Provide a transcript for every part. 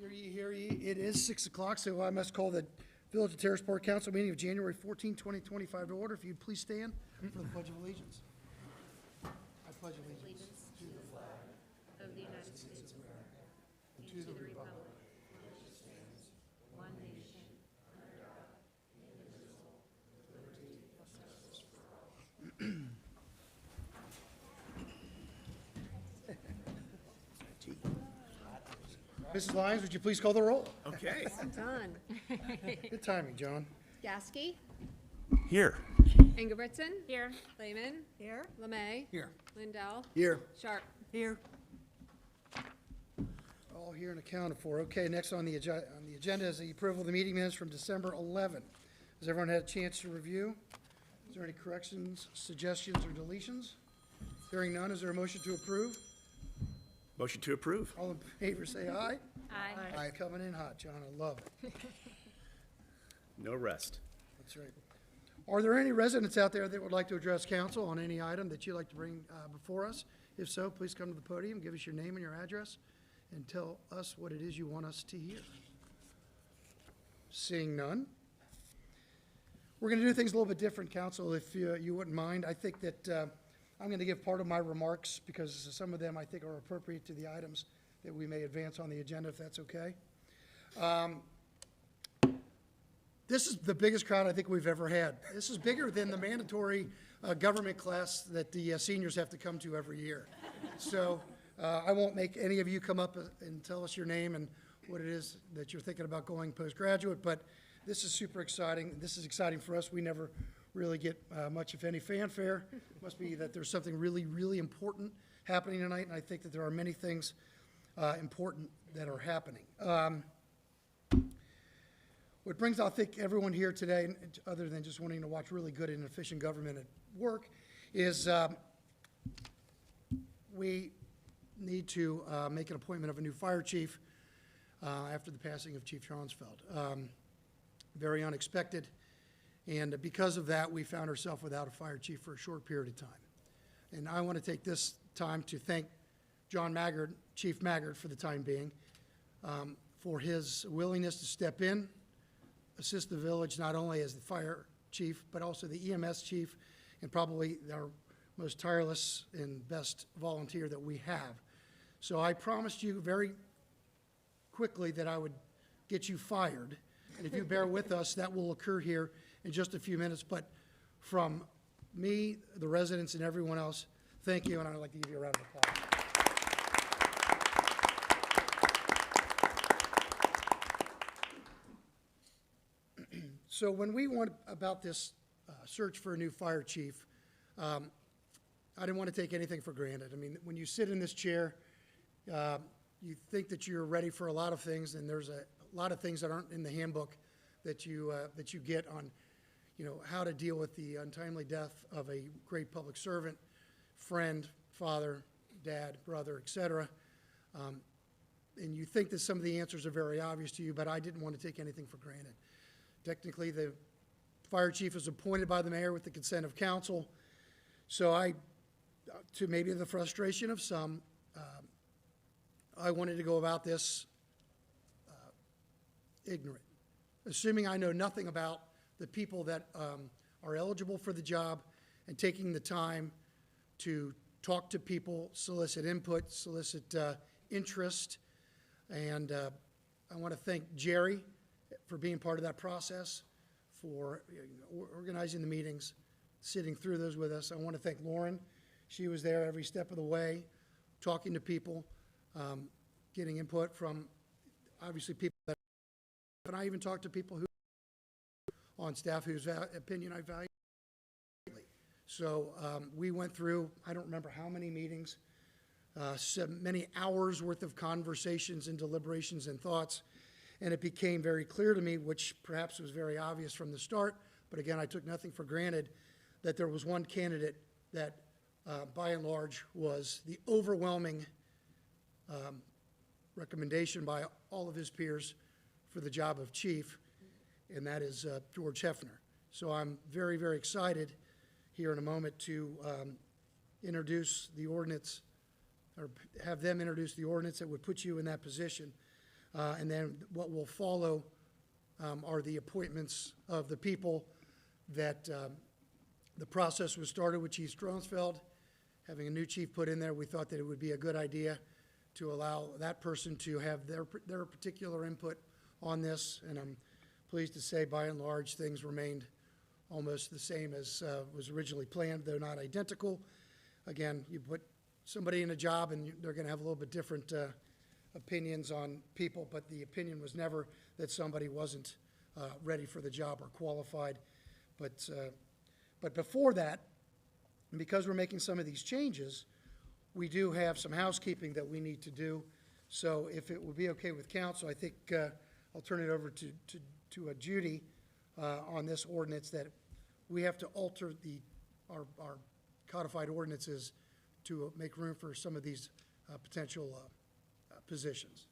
Hear ye, hear ye. It is 6 o'clock, so I must call the Village of Terrace Park Council meeting of January 14, 2025 to order. If you'd please stand for the Pledge of Allegiance. I pledge allegiance to the flag of the United States of America and to the republic for which it stands, one nation, under God, indivisible, with liberty and justice for all. Mrs. Lyons, would you please call the roll? Okay. Done. Good timing, John. Gasky, Here. Ingebrigtsen. Here. Lehman. Here. LeMay. Here. Lindell. Here. Sharp. Here. All here and accounted for. Okay, next on the agenda is the approval of the meeting minutes from December 11. Has everyone had a chance to review? Is there any corrections, suggestions, or deletions? Hearing none, is there a motion to approve? Motion to approve. All in favor, say aye. Aye. Aye, coming in hot, John, I love it. No rest. That's right. Are there any residents out there that would like to address council on any item that you'd like to bring before us? If so, please come to the podium, give us your name and your address, and tell us what it is you want us to hear. Seeing none. We're going to do things a little bit different, council, if you wouldn't mind. I think that I'm going to give part of my remarks because some of them I think are appropriate to the items that we may advance on the agenda, if that's okay. This is the biggest crowd I think we've ever had. This is bigger than the mandatory government class that the seniors have to come to every year. So I won't make any of you come up and tell us your name and what it is that you're thinking about going postgraduate, but this is super exciting. This is exciting for us. We never really get much, if any, fanfare. It must be that there's something really, really important happening tonight, and I think that there are many things important that are happening. What brings, I think, everyone here today, other than just wanting to watch really good and efficient government at work, is we need to make an appointment of a new fire chief after the passing of Chief Schonsfeld. Very unexpected, and because of that, we found ourselves without a fire chief for a short period of time. And I want to take this time to thank John Maggard, Chief Maggard, for the time being, for his willingness to step in, assist the village not only as the fire chief, but also the EMS chief, and probably our most tireless and best volunteer that we have. So I promised you very quickly that I would get you fired. And if you bear with us, that will occur here in just a few minutes. But from me, the residents, and everyone else, thank you, and I'd like to give you a round of applause. So when we went about this search for a new fire chief, I didn't want to take anything for granted. I mean, when you sit in this chair, you think that you're ready for a lot of things, and there's a lot of things that aren't in the handbook that you get on, how to deal with the untimely death of a great public servant, friend, father, dad, brother, etc. And you think that some of the answers are very obvious to you, but I didn't want to take anything for granted. Technically, the fire chief is appointed by the mayor with the consent of council. So to maybe the frustration of some, I wanted to go about this ignorant, assuming I know nothing about the people that are eligible for the job, and taking the time to talk to people, solicit input, solicit interest. And I want to thank Jerry for being part of that process, for organizing the meetings, sitting through those with us. I want to thank Lauren. She was there every step of the way, talking to people, getting input from obviously people that, and I even talked to people who on staff whose opinion I value. So we went through, I don't remember how many meetings, so many hours worth of conversations and deliberations and thoughts. And it became very clear to me, which perhaps was very obvious from the start, but again, I took nothing for granted, that there was one candidate that, by and large, was the overwhelming recommendation by all of his peers for the job of chief, and that is George Hefner. So I'm very, very excited here in a moment to introduce the ordinance, or have them introduce the ordinance that would put you in that position. And then what will follow are the appointments of the people that the process was started with Chief Stronsfeld. Having a new chief put in there, we thought that it would be a good idea to allow that person to have their particular input on this. And I'm pleased to say, by and large, things remained almost the same as was originally planned. They're not identical. Again, you put somebody in a job and they're going to have a little bit different opinions on people, but the opinion was never that somebody wasn't ready for the job or qualified. But before that, and because we're making some of these changes, we do have some housekeeping that we need to do. So if it would be okay with council, I think I'll turn it over to Judy on this ordinance, that we have to alter our codified ordinances to make room for some of these potential positions.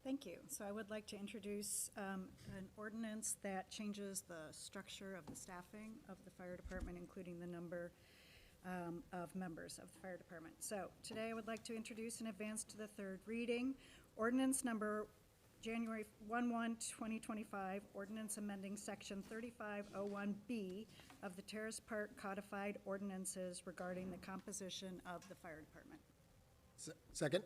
Thank you. So I would like to introduce an ordinance that changes the structure of the staffing of the fire department, including the number of members of the fire department. So today I would like to introduce and advance to the third reading ordinance number January 1/1/2025, ordinance amending section 3501B of the Terrace Park codified ordinances regarding the composition of the fire department. Second?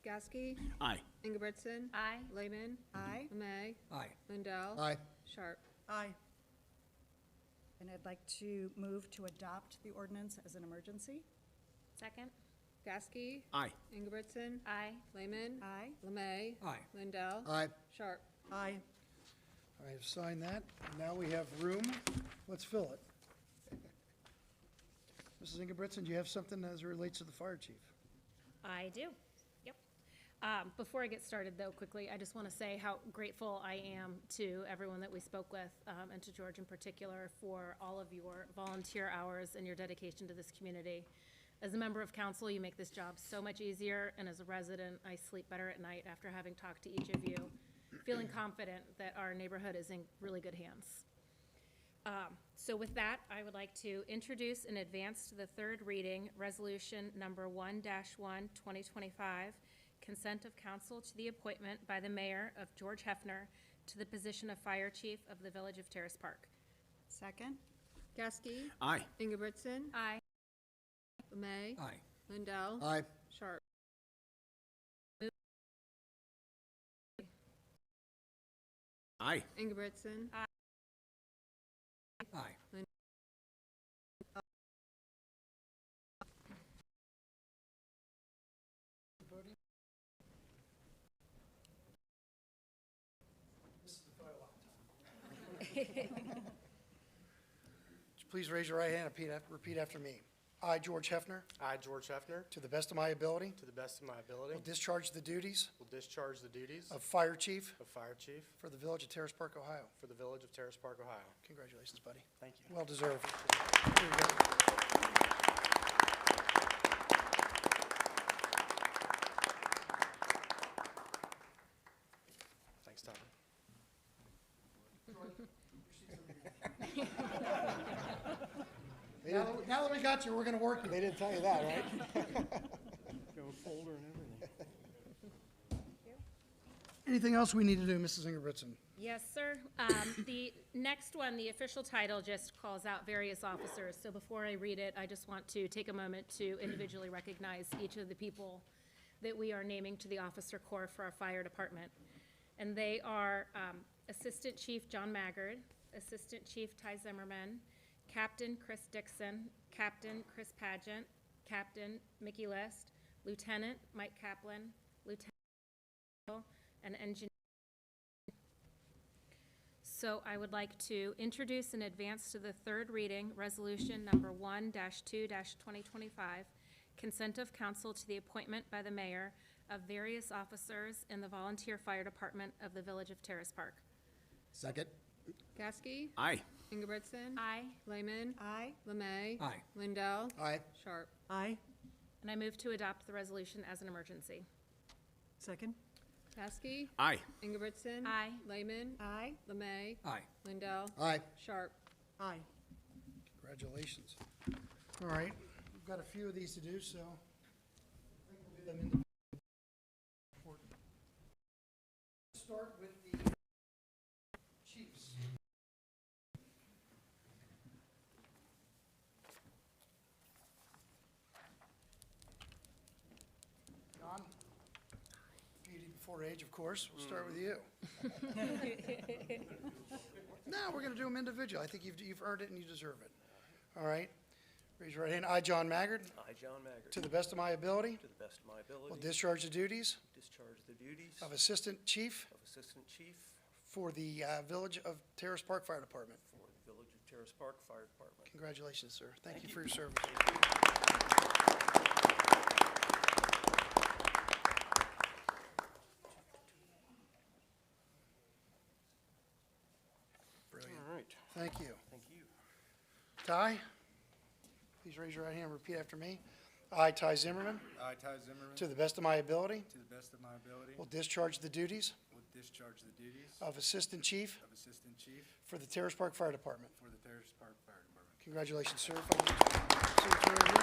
Gasky. Aye. Ingebrigtsen. Aye. Lehman. Aye. Lemay. Aye. Lindell. Aye. Sharp. Aye. And I'd like to move to adopt the ordinance as an emergency. Second? Gasky. Aye. Ingebrigtsen. Aye. Lehman. Aye. Lemay. Aye. Lindell. Aye. Sharp. Aye. I have signed that. Now we have room. Let's fill it. Mrs. Ingebrigtsen, do you have something as it relates to the fire chief? I do, yep. Before I get started, though, quickly, I just want to say how grateful I am to everyone that we spoke with, and to George in particular, for all of your volunteer hours and your dedication to this community. As a member of council, you make this job so much easier, and as a resident, I sleep better at night after having talked to each of you, feeling confident that our neighborhood is in really good hands. So with that, I would like to introduce and advance to the third reading, resolution number 1-1/2025, consent of council to the appointment by the mayor of George Hefner to the position of fire chief of the village of Terrace Park. Second? Gasky. Aye. Ingebrigtsen. Aye. Lemay. Aye. Lindell. Aye. Sharp. Aye. Ingebrigtsen. Aye. Please raise your right hand and repeat after me. I, George Hefner, I, George Hefner, to the best of my ability, to the best of my ability, will discharge the duties will discharge the duties of fire chief of Fire Chief for the village of Terrace Park, Ohio. for the village of Terrace Park, Ohio. Congratulations, buddy. Thank you. Well deserved. Here you go. Thanks, Tom. Now that we got you, we're going to work you. They didn't tell you that, right? Anything else we need to do, Mrs. Ingebrigtsen? Yes, sir. The next one, the official title just calls out various officers. So before I read it, I just want to take a moment to individually recognize each of the people that we are naming to the officer corps for our fire department. And they are Assistant Chief John Maggard, Assistant Chief Ty Zimmerman, Captain Chris Dixon, Captain Chris Pageant, Captain Mickey List, Lieutenant Mike Kaplan, Lieutenant and Engineer. So I would like to introduce and advance to the third reading, resolution number 1-2-2025, consent of council to the appointment by the mayor of various officers in the volunteer fire department of the village of Terrace Park. Second? Gasky. Aye. Ingebrigtsen. Aye. Lehman. Aye. Lemay. Aye. Lindell. Aye. Sharp. Aye. And I move to adopt the resolution as an emergency. Second? Gasky. Aye. Ingebrigtsen. Aye. Lehman. Aye. Lemay. Aye. Lindell. Aye. Sharp. Aye. Congratulations. All right, we've got a few of these to do, so I think we'll do them individually. start with the chiefs. John, beauty before age, of course. We'll start with you. No, we're going to do them individually. I think you've earned it and you deserve it. All right. Raise your right hand. I, John Maggard, I, John Maggard, to the best of my ability, to the best of my will ability, discharge the duties discharge the duties of Assistant Chief of Assistant Chief for the Village of Terrace Park Fire Department. for the Village of Terrace Park Fire Department. Congratulations, sir. Thank you for your service. Brilliant. All right, Thank you. thank you. Ty, please raise your right hand and repeat after me. I, Ty Zimmerman, I, Ty Zimmerman, to the best of my ability, to the best of my ability, will discharge the duties will discharge the duties of Assistant Chief of Assistant Chief for the Terrace Park Fire Department. for the Terrace Park Fire Department. Congratulations, sir. If I can see you through here.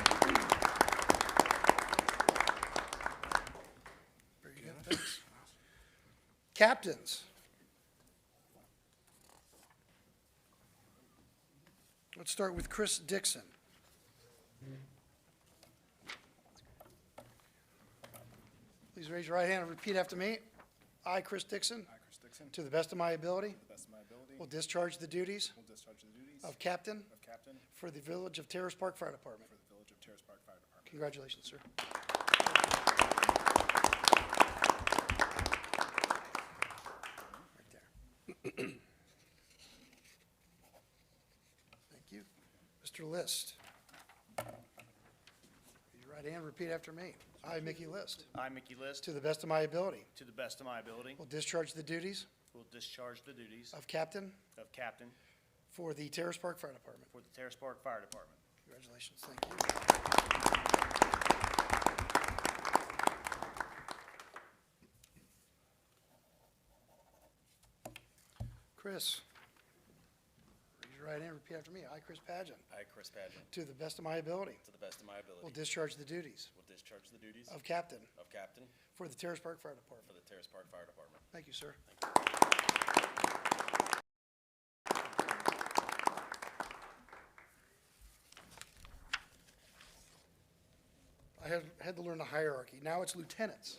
Very good, thanks. Captains. Let's start with Chris Dixon. Please raise your right hand and repeat after me. I, Chris Dixon, I, Chris Dixon, to to the best of my ability, the best of my ability, will discharge the duties will discharge the duties of Captain of Captain for the Village of Terrace Park Fire Department. for the Village of Terrace Park Fire Department. Congratulations, sir. Right there. Thank you. Mr. List. Raise your right hand, repeat after me. I, Mickey List, I, Mickey List, to the best of my ability, to the best of my ability, will discharge the duties will discharge the duties of Captain of Captain for the Terrace Park Fire Department. for the Terrace Park Fire Department. Congratulations, thank you. Chris, raise your right hand, repeat after me. I, Chris Pageant, I, Chris Pageant, to the best of my ability, to the best of my ability, will discharge the duties will discharge the duties of Captain of Captain for the Terrace Park Fire Department. for the Terrace Park Fire Department. Thank you, sir. I had to learn the hierarchy. Now it's lieutenants.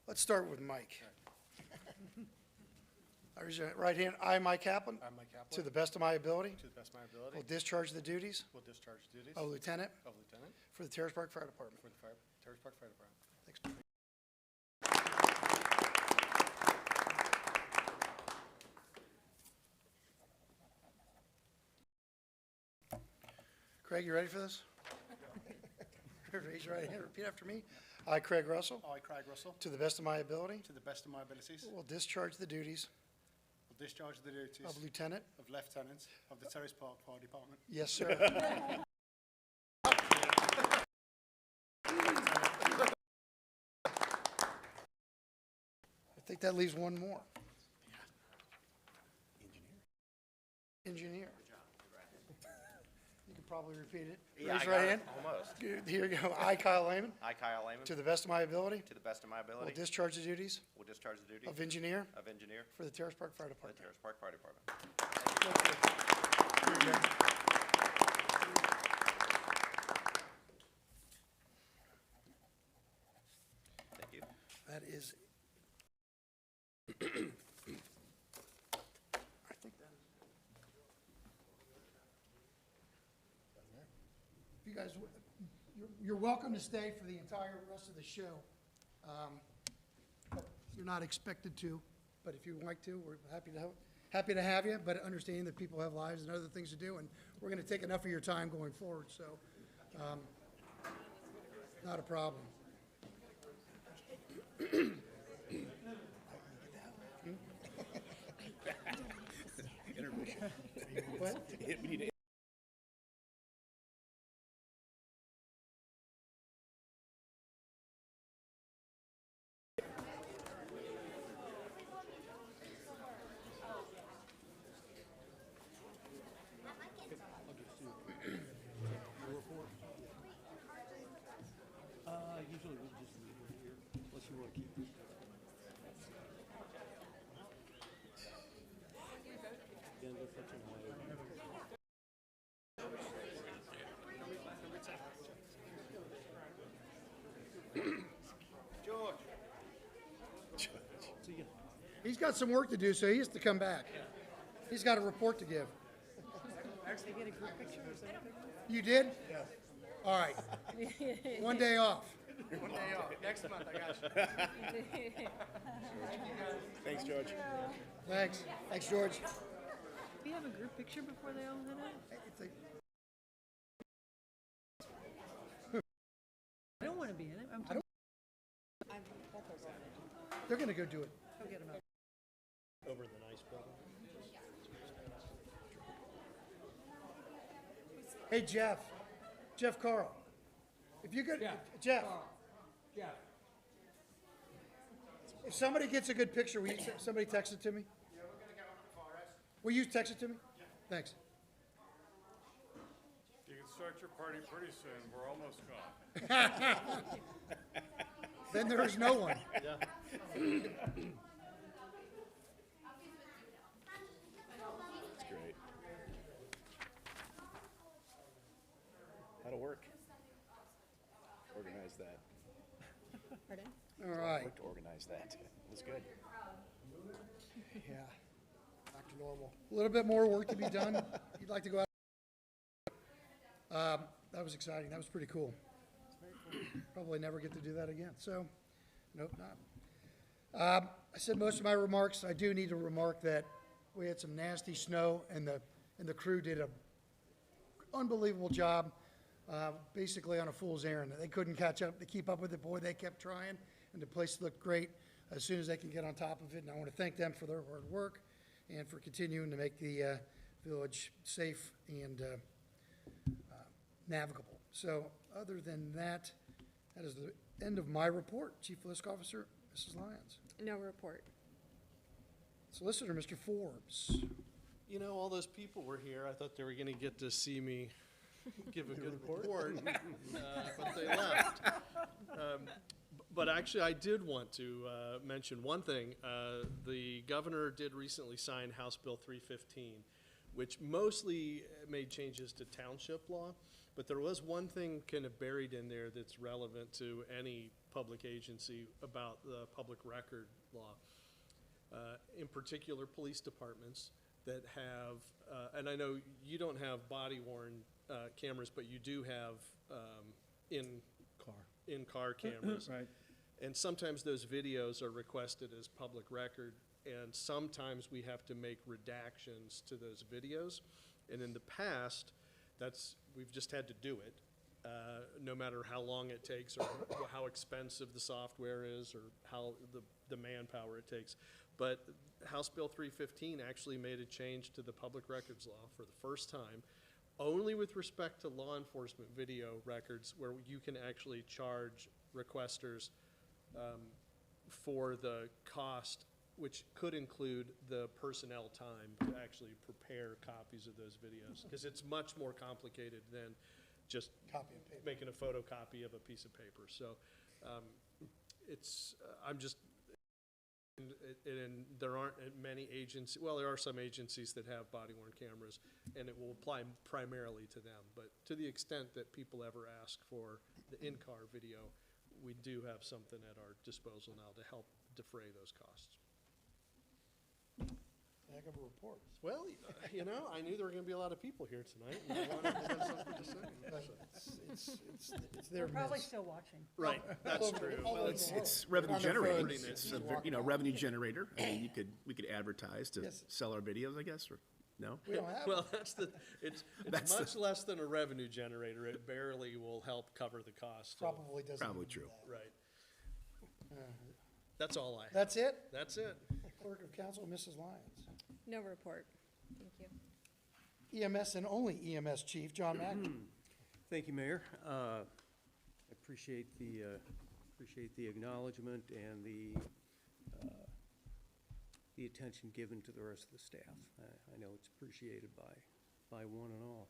Let's start with Mike. I raise your right hand. I, Mike Kaplan, I, Mike Kaplan, to the best of my ability, to the best of my ability, will discharge the duties will discharge the duties of lieutenant of Lieutenant for the Terrace Park Fire Department. for the Terrace Park Fire Department. Thanks. Craig, you ready for this? Raise your right hand, repeat after me. I, Craig Russell, I, Craig Russell, to the best of my ability, to the best of my abilities, will discharge the duties will discharge the duties of lieutenant. of Lieutenant of the Terrace Park Fire Department. Yes, sir. I think that leaves one more. Engineer. You can probably repeat it. Yeah, Raise I your right got it. hand. Almost. Good. Here you go. I, Kyle Lehman, I, Kyle Lehman, to the best of my ability, to the best of my will ability, discharge the duties will discharge the duties of engineer of engineer for the Terrace Park Fire for the Department. Terrace Park Fire Department. Here you go. Thank you. That is. I think that is. You guys, you're welcome to stay for the entire rest of the show. But you're not expected to, but if you'd like to, we're happy to have you, but understanding that people have lives and other things to do, and we're going to take enough of your time going forward, so not a problem. What? Usually we just leave it here, unless you want to keep it. Agenda for tonight. George. See ya. He's got some work to do, so he has to come back. He's got a report to give. You did? Yes. All right. One day off. One day off. Next month, I got you. Thanks, George. Thanks. Thanks, George. We have a group picture before they all head out? I don't want to be in it. They're gonna go do it. Over the nice building. Hey, Jeff Carl. If you could, Jeff. If somebody gets a good picture, will you, somebody text it to me? Yeah, we're gonna get one at Forest. Will you text it to me? Thanks. You can start your party pretty soon. We're almost gone. Then there is no one. That's great. That'll work. Organize that. Pardon? All right. Work to organize that. It was good. Yeah. Back to normal. A little bit more work to be done. You'd like to go out? That was exciting. That was pretty cool. Probably never get to do that again. So, nope, not. I said most of my remarks. I do need to remark that we had some nasty snow, and the crew did a unbelievable job, basically on a fool's errand. They couldn't catch up to keep up with it. Boy, they kept trying, and the place looked great as soon as they can get on top of it. And I want to thank them for their hard work and for continuing to make the village safe and navigable. So, other than that, that is the end of my report. Chief Lisk Officer, Mrs. Lyons. No report. Solicitor, Mr. Forbes. You know, all those people were here. I thought they were going to get to see me give a good report, but they left. But actually, I did want to mention one thing. The governor did recently sign House Bill 315, which mostly made changes to township law. But there was one thing kind of buried in there that's relevant to any public agency about the public record law. In particular, police departments that have, and I know you don't have body-worn cameras, but you do have in-car cameras. Right. And sometimes those videos are requested as public record, and sometimes we have to make redactions to those videos. And in the past, we've just had to do it, no matter how long it takes or how expensive the software is or how the manpower it takes. But House Bill 315 actually made a change to the public records law for the first time, only with respect to law enforcement video records, where you can actually charge requesters for the cost, which could include the personnel time to actually prepare copies of those videos, because it's much more complicated than just Copy and paper. making a photocopy of a piece of paper. So I'm just, and there aren't many agencies, well, there are some agencies that have body-worn cameras, and it will apply primarily to them. But to the extent that people ever ask for the in-car video, we do have something at our disposal now to help defray those costs. Heck of a report. Well, you know, I knew there were going to be a lot of people here tonight, and I wanted to have something to say. It's their Probably miss. still watching. Right, that's true. Well, it's revenue On their generating. phones. It's a revenue generator. I mean, we could advertise to Yes. sell our videos, I guess, or no? We don't have Well, it's That's much less than a revenue generator. It barely will help cover the cost. of- Probably doesn't. Probably even do true. that. Right. That's all I have. That's it? That's it. Clerk of Council, Mrs. Lyons. No report. Thank you. EMS and only EMS Chief, John Mack. Thank you, Mayor. I appreciate the acknowledgement and the attention given to the rest of the staff. I know it's appreciated by one and all.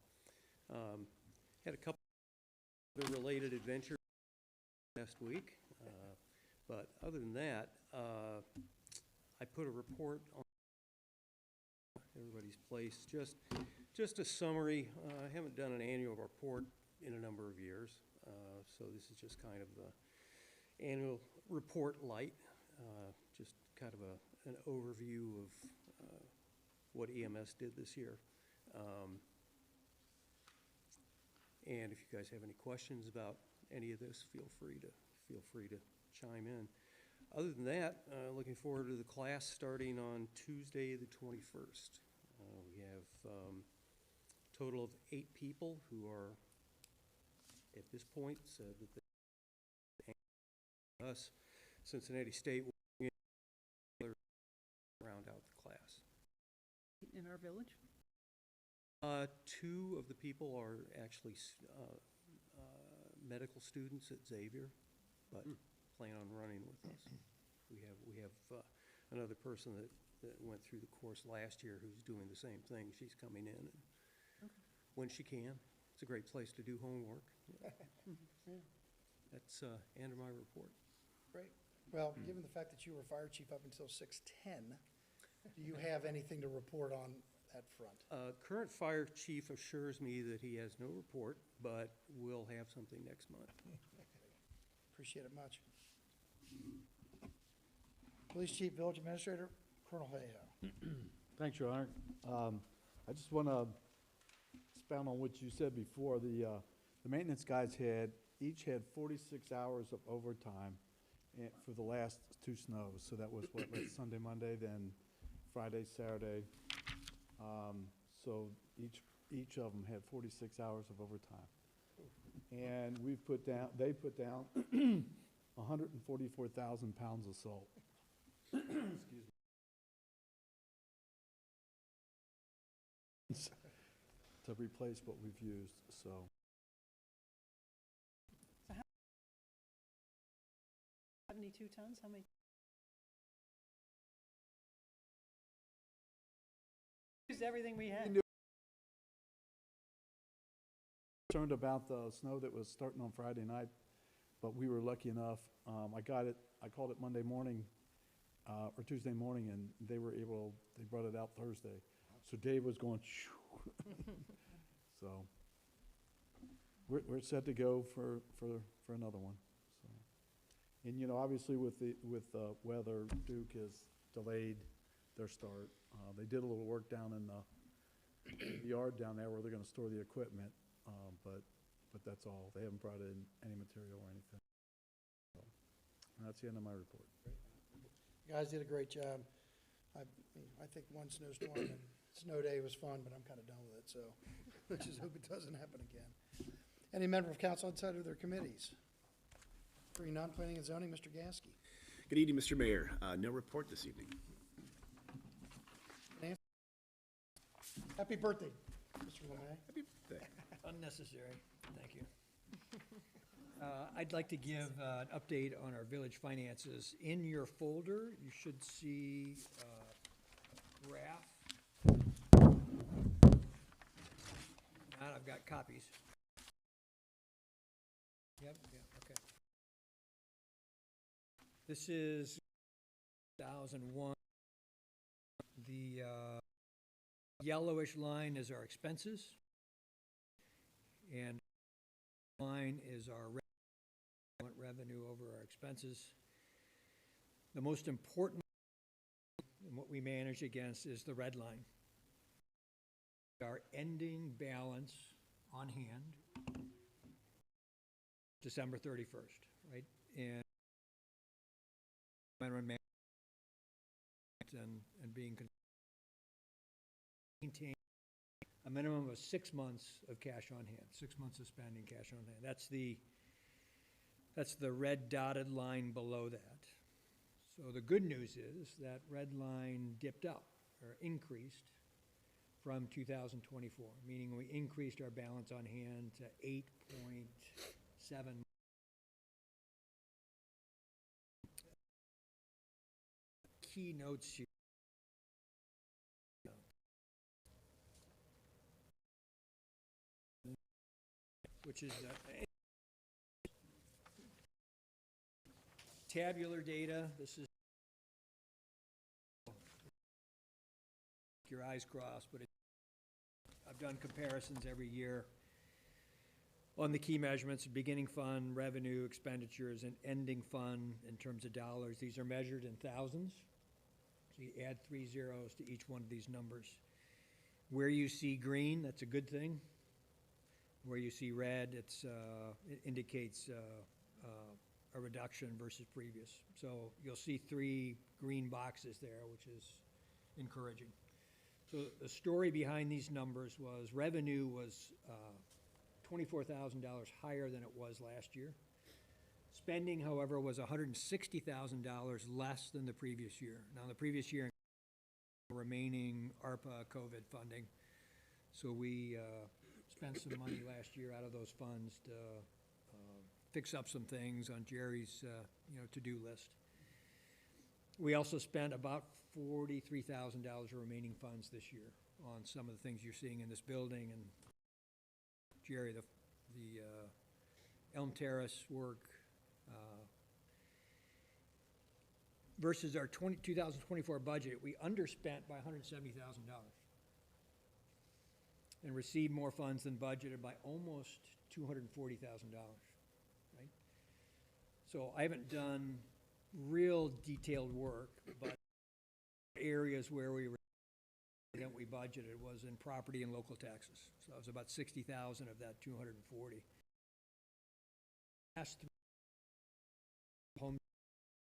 Had a couple of related adventures last week. But other than that, I put a report on everybody's place, just a summary. I haven't done an annual report in a number of years, so this is just kind of the annual report light, just kind of an overview of what EMS did this year. And if you guys have any questions about any of this, feel free to chime in. Other than that, looking forward to the class starting on Tuesday, the 21st. We have a total of 8 people who are, at this point, said that they us, Cincinnati State will round out the class. In our village? 2 of the people are actually medical students at Xavier, but plan on running with us. We have another person that went through the course last year who's doing the same thing. She's coming in when she can. It's a great place to do homework. That's end of my report. Great. Well, given the fact that you were fire chief up until 6:10, do you have anything to report on that front? Current fire chief assures me that he has no report, but we'll have something next month. Appreciate it much. Police chief, village administrator, Colonel Hayhoe. Thanks, Your Honor. I just want to expound on what you said before. The maintenance guys each had 46 hours of overtime for the last 2 snows. So that was what, like Sunday, Monday, then Friday, Saturday. So each of them had 46 hours of overtime. And they put down 144,000 pounds of salt. Excuse me. To replace what we've used, so. 72 tons, how many? Used everything we had. Concerned about the snow that was starting on Friday night, but we were lucky enough. I called it Monday morning, or Tuesday morning, and they brought it out Thursday. So Dave was going, so we're set to go for another one. So, and you know, obviously with the weather, Duke has delayed their start. They did a little work down in the yard down there where they're going to store the equipment, but that's all. They haven't brought in any material or anything. So, and that's the end of my report. You guys did a great job. I think one snowstorm and snow day was fun, but I'm kind of done with it, so let's just hope it doesn't happen again. Any member of council outside of their committees? Hearing none, planning and zoning, Mr. Gasky. Good evening, Mr. Mayor. No report this evening. Happy birthday, Mr. Lemay. Happy birthday. Unnecessary, thank you. I'd like to give an update on our village finances. In your folder, you should see a graph. Now I've got copies. Yep, okay. This is 2001. The yellowish line is our expenses, and line is our revenue over our expenses. The most important and what we manage against is the red line. Our ending balance on hand, December 31st, right? And being maintain a minimum of 6 months of cash on hand, 6 months of spending cash on hand. That's the red dotted line below that. So the good news is that red line dipped up or increased from 2024, meaning we increased our balance on hand to 8.7. Key notes here. Which is tabular data. This is your eyes crossed, but I've done comparisons every year on the key measurements, beginning fund, revenue, expenditures, and ending fund in terms of dollars. These are measured in thousands. So you add 3 zeros to each one of these numbers. Where you see green, that's a good thing. Where you see red, it indicates a reduction versus previous. So you'll see 3 green boxes there, which is encouraging. So the story behind these numbers was revenue was $24,000 higher than it was last year. Spending, however, was $160,000 less than the previous year. Now, the previous year, remaining ARPA COVID funding. So we spent some money last year out of those funds to fix up some things on Jerry's to-do list. We also spent about $43,000 of remaining funds this year on some of the things you're seeing in this building. And Jerry, the Elm Terrace work, versus our 2024 budget, we underspent by $170,000 and received more funds than budgeted by almost $240,000, right? So I haven't done real detailed work, but areas where we budgeted was in property and local taxes. So it was about $60,000 of that $240,000. Last home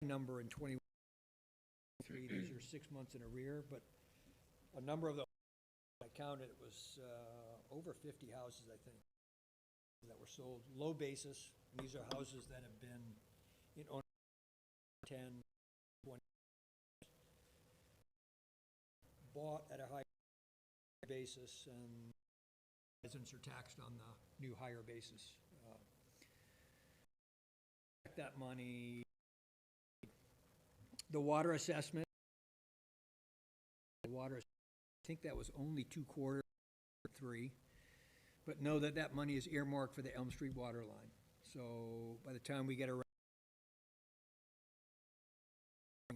number in 2023, these are 6 months in arrear, but a number of the I counted, it was over 50 houses, I think, that were sold, low basis. And these are houses that have been in ownership 10, 20, bought at a high basis, and residents are taxed on the new higher basis. That money, the water assessment, I think that was only 2 quarters, 3, but know that that money is earmarked for the Elm Street water line. So by the time we get around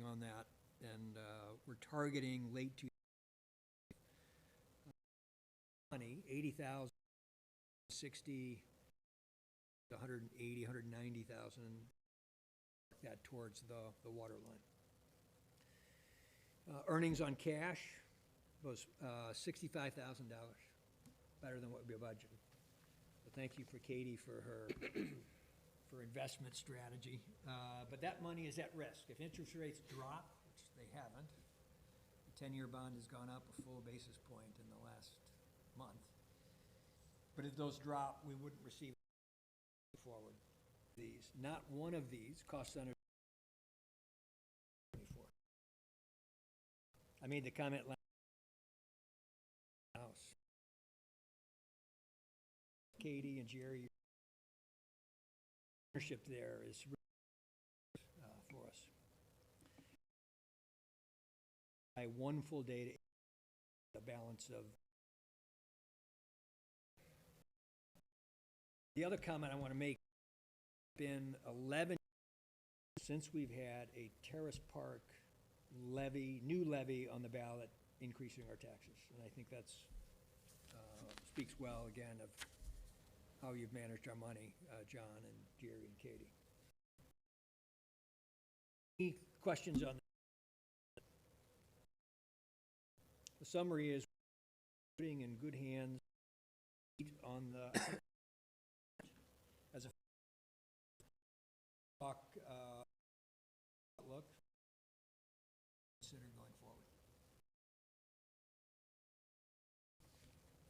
on that, and we're targeting late 2020, 80,000, 60, 180, 190,000, that towards the water line. Earnings on cash was $65,000, better than what we budgeted. So thank you for Katie for her for investment strategy. But that money is at risk. If interest rates drop, which they haven't, the 10-year bond has gone up a full basis point in the last month. But if those drop, we wouldn't receive forward these. Not one of these costs under 24. I made the comment last house. Katie and Jerry, ownership there is for us. By one full day to the balance of. The other comment I want to make, been 11 since we've had a Terrace Park levy, new levy on the ballot, increasing our taxes. And I think that's speaks well, again, of how you've managed our money, John and Jerry and Katie. Any questions on that? The summary is putting in good hands on the as a look, consider going forward.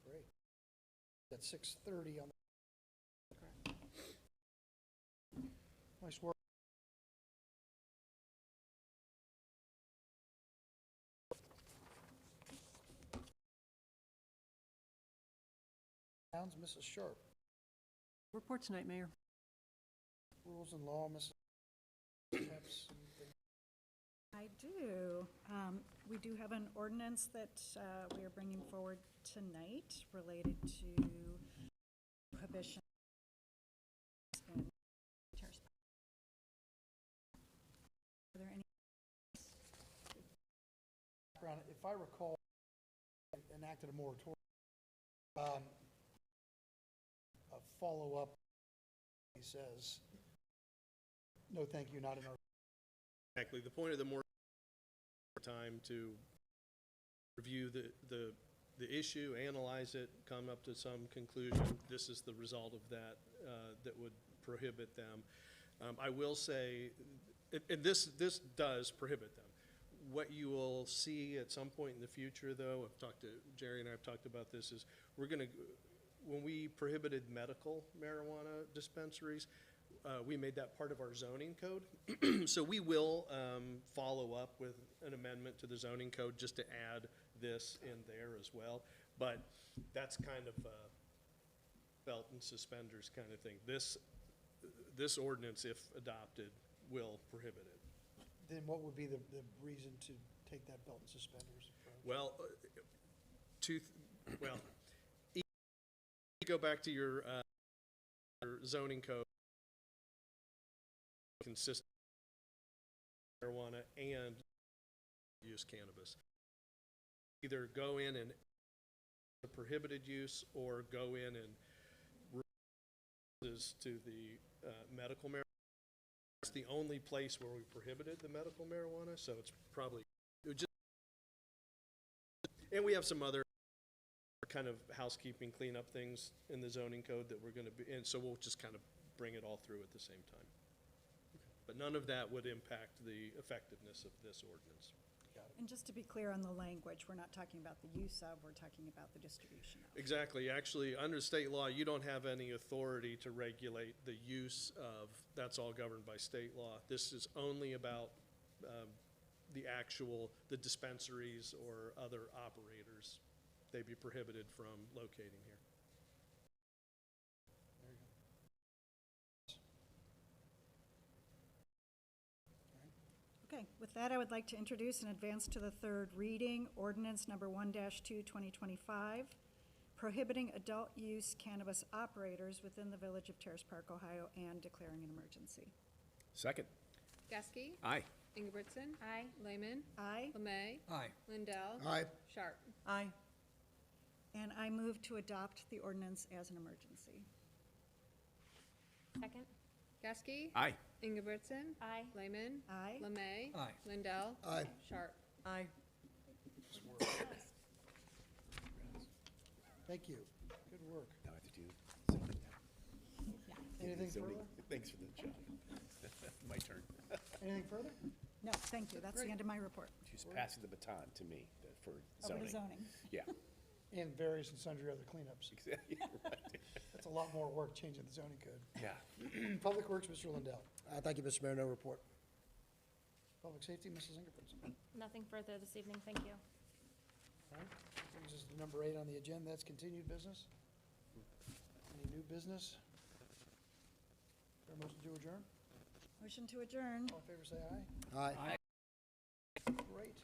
Great. At 6:30 on the. Nice work. Sounds Mrs. Sharp. Report tonight, Mayor. Rules and law, Mrs. Peps. I do. We do have an ordinance that we are bringing forward tonight related to prohibition in Terrace. background. If I recall, enacted a moratorium, a follow-up, he says, no, thank you, not in our. Exactly. The point of the more time to review the issue, analyze it, come up to some conclusion. This is the result of that that would prohibit them. I will say, and this does prohibit them. What you will see at some point in the future, though, Jerry and I have talked about this, is when we prohibited medical marijuana dispensaries, we made that part of our zoning code. So we will follow up with an amendment to the zoning code just to add this in there as well. But that's kind of a belt and suspenders kind of thing. This ordinance, if adopted, will prohibit it. Then what would be the reason to take that belt and suspenders approach? Well, you go back to your zoning code, consistent marijuana and use cannabis. Either go in and prohibited use or go in and to the medical marijuana. It's the only place where we prohibited the medical marijuana, so it's probably, and we have some other kind of housekeeping cleanup things in the zoning code that we're going to be, and so we'll just kind of bring it all through at the same time. But none of that would impact the effectiveness of this ordinance. And just to be clear on the language, we're not talking about the use of, we're talking about the distribution of. Exactly. Actually, under state law, you don't have any authority to regulate the use of. That's all governed by state law. This is only about the dispensaries or other operators. They'd be prohibited from locating here. Okay, with that, I would like to introduce and advance to the third reading, ordinance number 1-2, 2025, prohibiting adult use cannabis operators within the village of Terrace Park, Ohio, and declaring an emergency. Second. Geske? Aye. Ingebrigtsen? Aye. Lehman? Aye. Lemay? Aye. Lindell? Aye. Sharp? Aye. And I move to adopt the ordinance as an emergency. Second? Geske? Aye. Ingebrigtsen? Aye. Lehman? Aye. Lemay? Aye. Lindell? Aye. Sharp? Aye. Thank you. Good work. Now I have to do zoning now. Anything Zoning. further? Thanks for the job. My turn. Anything further? No, thank you. That's the end of my report. She's passing the baton to me for Over zoning. to zoning. Yeah. And various and sundry other cleanups. Exactly. Right. That's a lot more work changing the zoning code. Yeah. Public Works, Mr. Lindell. Thank you, Mr. Mayor, no report. Public Safety, Mrs. Ingebrigtsen. Nothing further this evening, thank you. All right, that brings us to number 8 on the agenda, that's continued business. Any new business? Is there a motion to adjourn? Motion to adjourn. All in favor, say aye. Aye. Great.